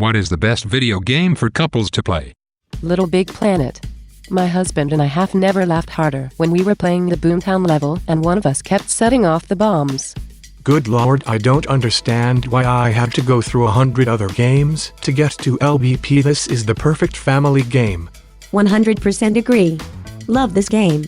What is the best video game for couples to play? Little Big Planet. My husband and I have never laughed harder when we were playing the Boomtown level and one of us kept setting off the bombs. Good lord, I don't understand why I had to go through 100 other games to get to LBP. This is the perfect family game. 100% agree. Love this game.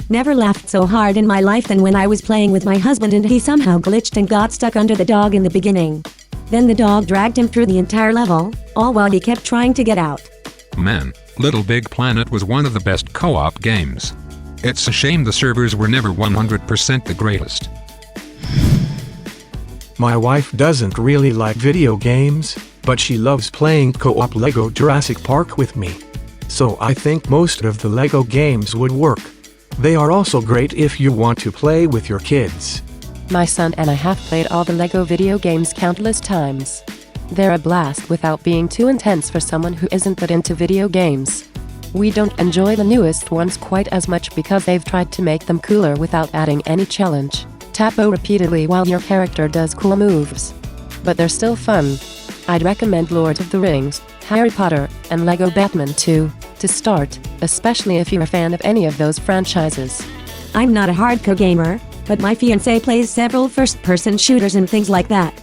Never laughed so hard in my life than when I was playing with my husband and he somehow glitched and got stuck under the dog in the beginning. Then the dog dragged him through the entire level, all while he kept trying to get out. Man, Little Big Planet was one of the best co-op games. It's a shame the servers were never 100% the greatest. My wife doesn't really like video games, but she loves playing co-op Lego Jurassic Park with me. So I think most of the Lego games would work. They are also great if you want to play with your kids. My son and I have played all the Lego video games countless times. They're a blast without being too intense for someone who isn't that into video games. We don't enjoy the newest ones quite as much because they've tried to make them cooler without adding any challenge. Tap O repeatedly while your character does cool moves. But they're still fun. I'd recommend Lord of the Rings, Harry Potter, and Lego Batman 2 to start, especially if you're a fan of any of those franchises. I'm not a hardcore gamer, but my fiancé plays several first-person shooters and things like that.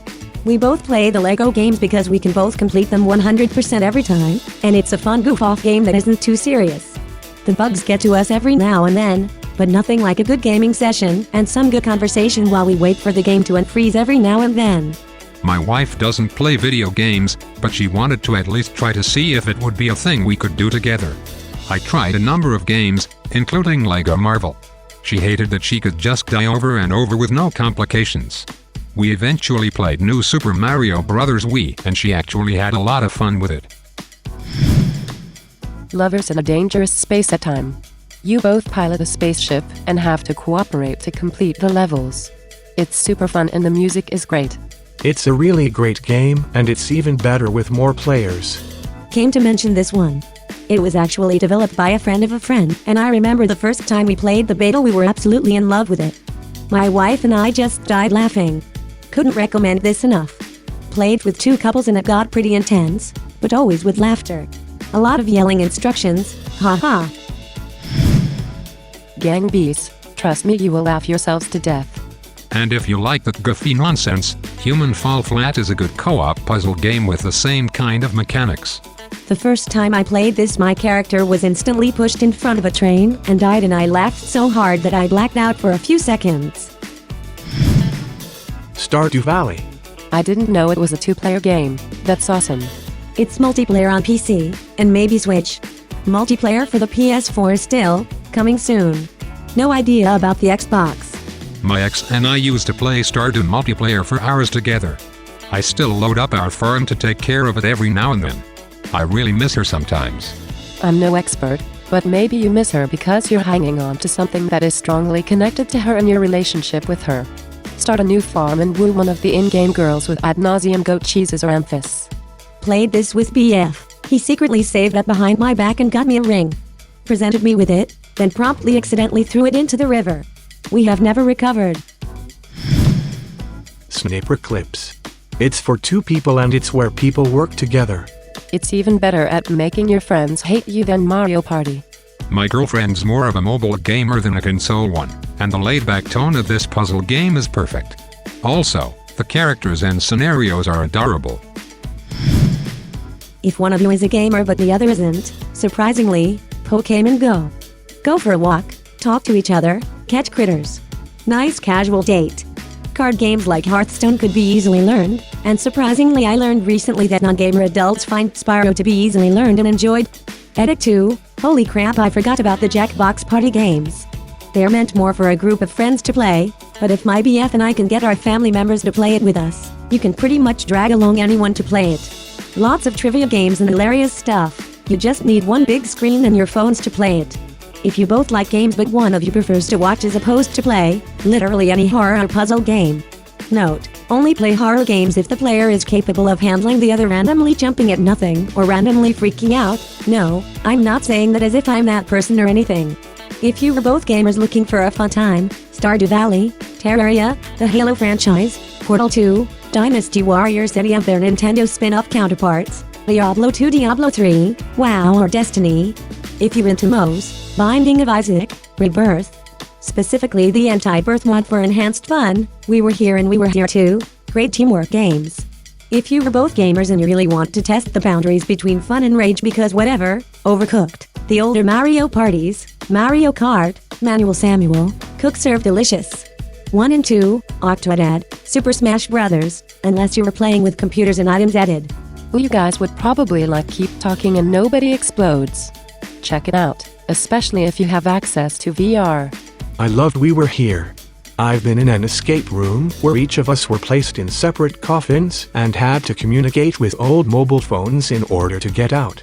We both play the Lego games because we can both complete them 100% every time, and it's a fun goof-off game that isn't too serious. The bugs get to us every now and then, but nothing like a good gaming session and some good conversation while we wait for the game to unfreeze every now and then. My wife doesn't play video games, but she wanted to at least try to see if it would be a thing we could do together. I tried a number of games, including Lego Marvel. She hated that she could just die over and over with no complications. We eventually played New Super Mario Bros. Wii, and she actually had a lot of fun with it. Lovers in a dangerous space at time. You both pilot a spaceship and have to cooperate to complete the levels. It's super fun and the music is great. It's a really great game, and it's even better with more players. Came to mention this one. It was actually developed by a friend of a friend, and I remember the first time we played the beta we were absolutely in love with it. My wife and I just died laughing. Couldn't recommend this enough. Played with two couples and it got pretty intense, but always with laughter. A lot of yelling instructions, haha. Gang Bees, trust me you will laugh yourselves to death. And if you like that goofy nonsense, Human Fall Flat is a good co-op puzzle game with the same kind of mechanics. The first time I played this my character was instantly pushed in front of a train and died and I laughed so hard that I blacked out for a few seconds. Stardew Valley. I didn't know it was a two-player game. That's awesome. It's multiplayer on PC, and maybe Switch. Multiplayer for the PS4 is still coming soon. No idea about the Xbox. My ex and I used to play Stardew multiplayer for hours together. I still load up our farm to take care of it every now and then. I really miss her sometimes. I'm no expert, but maybe you miss her because you're hanging on to something that is strongly connected to her and your relationship with her. Start a new farm and woo one of the in-game girls with ad nauseum goat cheeses or amethysts. Played this with BF. He secretly saved up behind my back and got me a ring. Presented me with it, then promptly accidentally threw it into the river. We have never recovered. Sniper Clips. It's for two people and it's where people work together. It's even better at making your friends hate you than Mario Party. My girlfriend's more of a mobile gamer than a console one, and the laid-back tone of this puzzle game is perfect. Also, the characters and scenarios are adorable. If one of you is a gamer but the other isn't, surprisingly, Pokémon Go. Go for a walk, talk to each other, catch critters. Nice casual date. Card games like Hearthstone could be easily learned, and surprisingly I learned recently that non-gamer adults find Spyro to be easily learned and enjoyed. Edit 2, holy crap I forgot about the Jackbox party games. They're meant more for a group of friends to play, but if my BF and I can get our family members to play it with us, you can pretty much drag along anyone to play it. Lots of trivia games and hilarious stuff. You just need one big screen and your phones to play it. If you both like games but one of you prefers to watch as opposed to play, literally any horror or puzzle game. Note, only play horror games if the player is capable of handling the other randomly jumping at nothing or randomly freaking out. No, I'm not saying that as if I'm that person or anything. If you were both gamers looking for a fun time, Stardew Valley, Terraria, the Halo franchise, Portal 2, Dynasty Warriors, any of their Nintendo spin-off counterparts, Diablo 2, Diablo 3, WoW or Destiny. If you're into MOs, Binding of Isaac, Rebirth, specifically the anti-birth mod for enhanced fun, we were here and we were here too. Great teamwork games. If you are both gamers and you really want to test the boundaries between fun and rage because whatever, Overcooked, the older Mario parties, Mario Kart, Manual Samuel, Cook Serve Delicious. 1 and 2, AskReddit, Super Smash Bros., unless you were playing with computers and items added. Well, you guys would probably like Keep Talking and Nobody Explodes. Check it out, especially if you have access to VR. I loved We Were Here. I've been in an escape room where each of us were placed in separate coffins and had to communicate with old mobile phones in order to get out.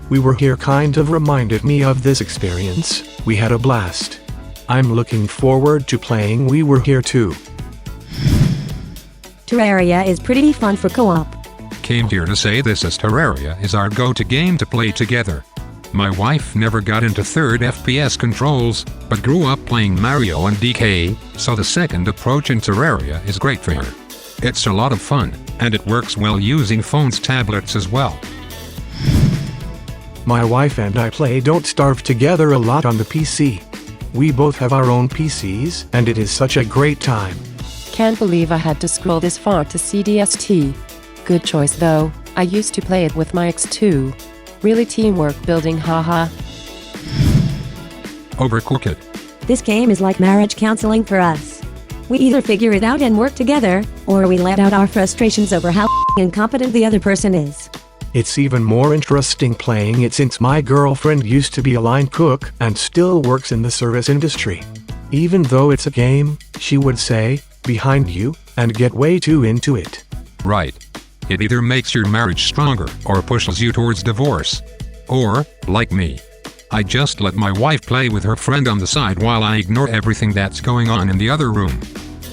We Were Here kind of reminded me of this experience. We had a blast. I'm looking forward to playing We Were Here too. Terraria is pretty fun for co-op. Came here to say this as Terraria is our go-to game to play together. My wife never got into third FPS controls, but grew up playing Mario and DK, so the second approach in Terraria is great for her. It's a lot of fun, and it works well using phones, tablets as well. My wife and I play Don't Starve together a lot on the PC. We both have our own PCs, and it is such a great time. Can't believe I had to scroll this far to see DST. Good choice though, I used to play it with my ex too. Really teamwork building, haha. Overcooked. This game is like marriage counseling for us. We either figure it out and work together, or we let out our frustrations over how incompetent the other person is. It's even more interesting playing it since my girlfriend used to be a line cook and still works in the service industry. Even though it's a game, she would say, behind you, and get way too into it. Right. It either makes your marriage stronger or pushes you towards divorce. Or, like me, I just let my wife play with her friend on the side while I ignore everything that's going on in the other room.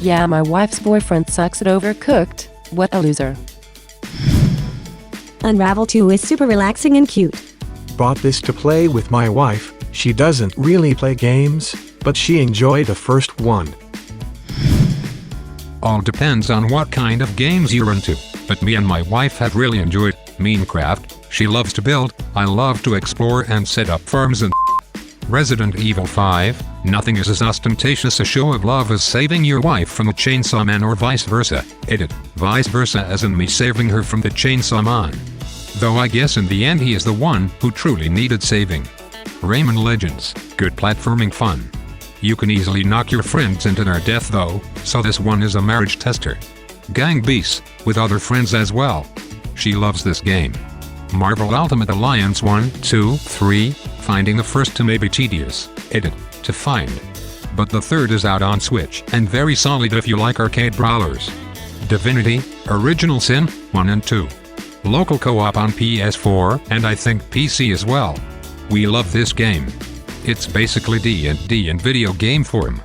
Yeah, my wife's boyfriend sucks at Overcooked. What a loser. Unravel 2 is super relaxing and cute. Bought this to play with my wife. She doesn't really play games, but she enjoyed the first one. All depends on what kind of games you're into, but me and my wife have really enjoyed Minecraft. She loves to build, I love to explore and set up farms and Resident Evil 5, nothing is as ostentatious a show of love as saving your wife from a chainsaw man or vice versa. Edit, vice versa as in me saving her from the chainsaw man. Though I guess in the end he is the one who truly needed saving. Rayman Legends, good platforming fun. You can easily knock your friends into their death though, so this one is a marriage tester. Gang Beasts, with other friends as well. She loves this game. Marvel Ultimate Alliance 1, 2, 3, finding the first two may be tedious, edit, to find. But the third is out on Switch, and very solid if you like arcade brawlers. Divinity, Original Sin, 1 and 2. Local co-op on PS4, and I think PC as well. We love this game. It's basically D&D in video game form.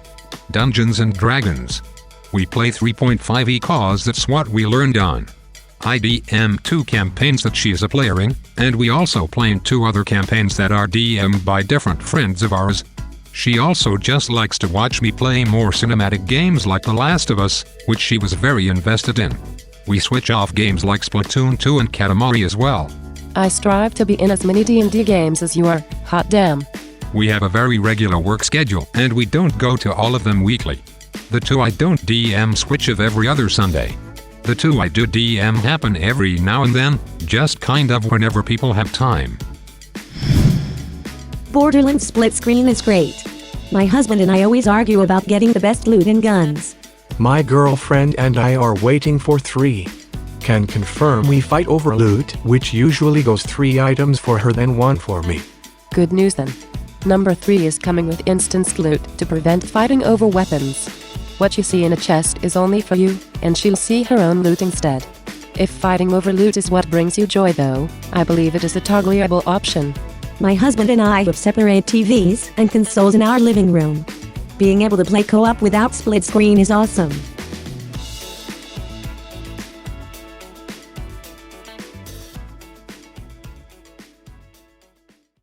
Dungeons and Dragons. We play 3.5e cause that's what we learned on IDM 2 campaigns that she is a player in, and we also play in 2 other campaigns that are DM'd by different friends of ours. She also just likes to watch me play more cinematic games like The Last of Us, which she was very invested in. We switch off games like Splatoon 2 and Katamari as well. I strive to be in as many D&D games as you are, hot damn. We have a very regular work schedule, and we don't go to all of them weekly. The 2 I don't DM switch of every other Sunday. The 2 I do DM happen every now and then, just kind of whenever people have time. Borderlands split screen is great. My husband and I always argue about getting the best loot and guns. My girlfriend and I are waiting for 3. Can confirm we fight over loot, which usually goes 3 items for her then 1 for me. Good news then. Number 3 is coming with instanced loot to prevent fighting over weapons. What you see in a chest is only for you, and she'll see her own loot instead. If fighting over loot is what brings you joy though, I believe it is a toggleable option. My husband and I have separate TVs and consoles in our living room. Being able to play co-op without split screen is awesome.